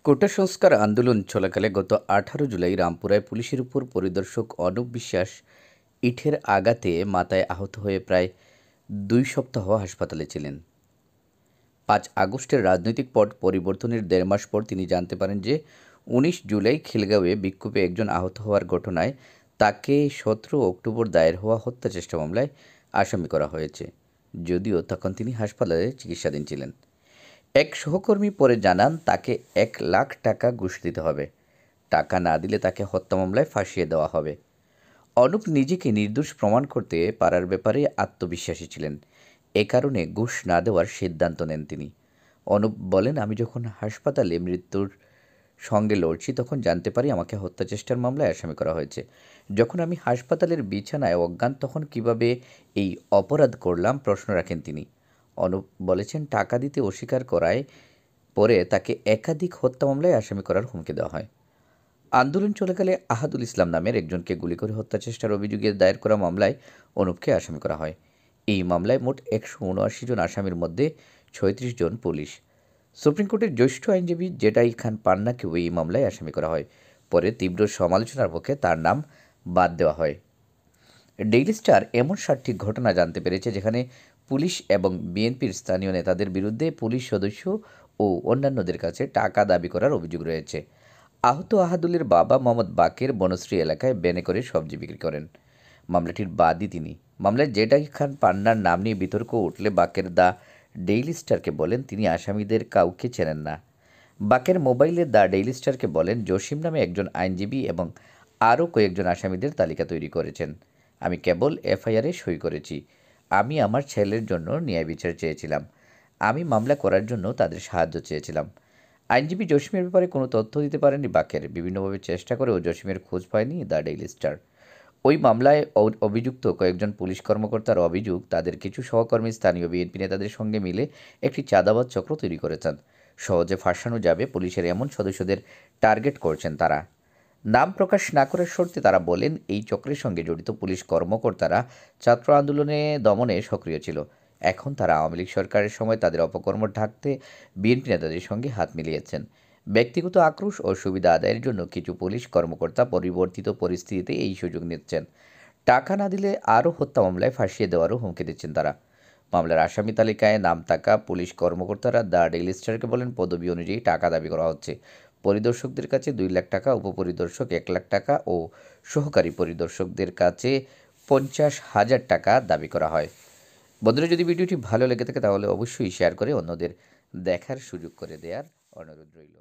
কোটা সংস্কার আন্দোলন চলাকালে গত ১৮ জুলাই রামপুরায় পুলিশের উপর পরিদর্শক অনুপ বিশ্বাস ইটের আঘাতে মাথায় আহত হয়ে প্রায় ২ সপ্তাহ হাসপাতালে ছিলেন। ৫ আগস্টের রাজনৈতিক পট পরিবর্তনের ১.৫ মাস পর তিনি জানতে পারেন যে ১৯ জুলাই খিলগাঁওয়ে বিক্ষোভে একজন আহত হওয়ার ঘটনায় তাকে ১৭ অক্টোবর দায়ের হওয়া হত্যা চেষ্টা মামলায় আসামি করা হয়েছে, যদিও তখন তিনি হাসপাতালে চিকিৎসাধীন ছিলেন। এক সহকর্মী পরে জানান তাকে ১ লাখ টাকা ঘুষ দিতে হবে, টাকা না দিলে তাকে হত্যা মামলায় ফাঁসিয়ে দেওয়া হবে। অনুপ নিজেকে নির্দোষ প্রমাণ করতে পারার ব্যাপারে আত্মবিশ্বাসী ছিলেন, এ কারণে ঘুষ না দেওয়ার সিদ্ধান্ত নেন তিনি। অনুপ বলেন, আমি যখন হাসপাতালে মৃত্যুর সঙ্গে লড়ছি তখন জানতে পারি আমাকে হত্যা চেষ্টার মামলায় আসামি করা হয়েছে। যখন আমি হাসপাতালের বিছানায় অজ্ঞান তখন কিভাবে এই অপরাধ করলাম প্রশ্ন রাখেন তিনি। অনুপ বলেছেন, টাকা দিতে অস্বীকার করায় পরে তাকে একাধিক হত্যা মামলায় আসামি করার হুমকি দেওয়া হয়। আন্দোলন চলাকালে আহাদুল ইসলাম নামের একজনকে গুলি করে হত্যা চেষ্টার অভিযোগে দায়ের করা মামলায় অনুপকে আসামি করা হয়। এই মামলায় মোট ১৭৯ জন আসামির মধ্যে ৩৬ জন পুলিশ। সুপ্রিম কোর্টের জ্যেষ্ঠ আইনজীবী জেটাই খান পান্নাকেও এই মামলায় আসামি করা হয়। পরে তীব্র সমালোচনার পক্ষে তার নাম বাদ দেওয়া হয়। ডেইলি স্টার এমন ৭টি ঘটনা জানতে পেরেছে যেখানে পুলিশ এবং বিএনপির স্থানীয় নেতাদের বিরুদ্ধে পুলিশ সদস্য ও অন্যান্যদের কাছে টাকা দাবি করার অভিযোগ রয়েছে। আহত আহাদুলের বাবা মোহাম্মদ বাকের বনশ্রী এলাকায় ভ্যানে করে সবজি বিক্রি করেন। মামলাটির বাদী তিনি। মামলায় জেটাই খান পান্নার নাম নিয়ে বিতর্ক উঠলে বাকের দ্য ডেইলি স্টারকে বলেন তিনি আসামিদের কাউকে চেনেন না। বাকের মোবাইলে দ্য ডেইলি স্টারকে বলেন জসিম নামে একজন আইনজীবী এবং আরও কয়েকজন আসামিদের তালিকা তৈরি করেছেন। আমি কেবল এফআইআরে সই করেছি। আমি আমার ছেলের জন্য ন্যায় বিচার চেয়েছিলাম। আমি মামলা করার জন্য তাদের সাহায্য চেয়েছিলাম। আইনজীবী জসিমের ব্যাপারে কোনো তথ্য দিতে পারেনি বাকের। বিভিন্নভাবে চেষ্টা করেও জসিমের খোঁজ পায়নি দ্য ডেইলি স্টার। ওই মামলায় অভিযুক্ত কয়েকজন পুলিশ কর্মকর্তার অভিযোগ তাদের কিছু সহকর্মী স্থানীয় বিএনপি নেতাদের সঙ্গে মিলে একটি চাঁদাবাজ চক্র তৈরি করেছেন। সহজে ফাঁসানো যাবে পুলিশের এমন সদস্যদের টার্গেট করছেন তারা। নাম প্রকাশ না করার শর্তে তারা বলেন এই চক্রের সঙ্গে জড়িত পুলিশ কর্মকর্তারা ছাত্র আন্দোলনে দমনে সক্রিয় ছিল। এখন তারা আওয়ামী লীগ সরকারের সময় তাদের অপকর্ম ঢাকতে বিএনপি নেতাদের সঙ্গে হাত মিলিয়েছেন। ব্যক্তিগত আক্রোশ ও সুবিধা আদায়ের জন্য কিছু পুলিশ কর্মকর্তা পরিবর্তিত পরিস্থিতিতে এই সুযোগ নিচ্ছেন। টাকা না দিলে আরও হত্যা মামলায় ফাঁসিয়ে দেওয়ারও হুমকি দিচ্ছেন তারা। মামলার আসামি তালিকায় নাম থাকা পুলিশ কর্মকর্তারা দ্য ডেইলি স্টারকে বলেন পদবি অনুযায়ী টাকা দাবি করা হচ্ছে। পরিদর্শকদের কাছে ২ লাখ টাকা, উপপরিদর্শক ১ লাখ টাকা ও সহকারী পরিদর্শকদের কাছে ৫০,০০০ টাকা দাবি করা হয়। বন্ধুরা, যদি ভিডিওটি ভালো লেগে থাকে তাহলে অবশ্যই শেয়ার করে অন্যদের দেখার সুযোগ করে দেওয়ার অনুরোধ রইল।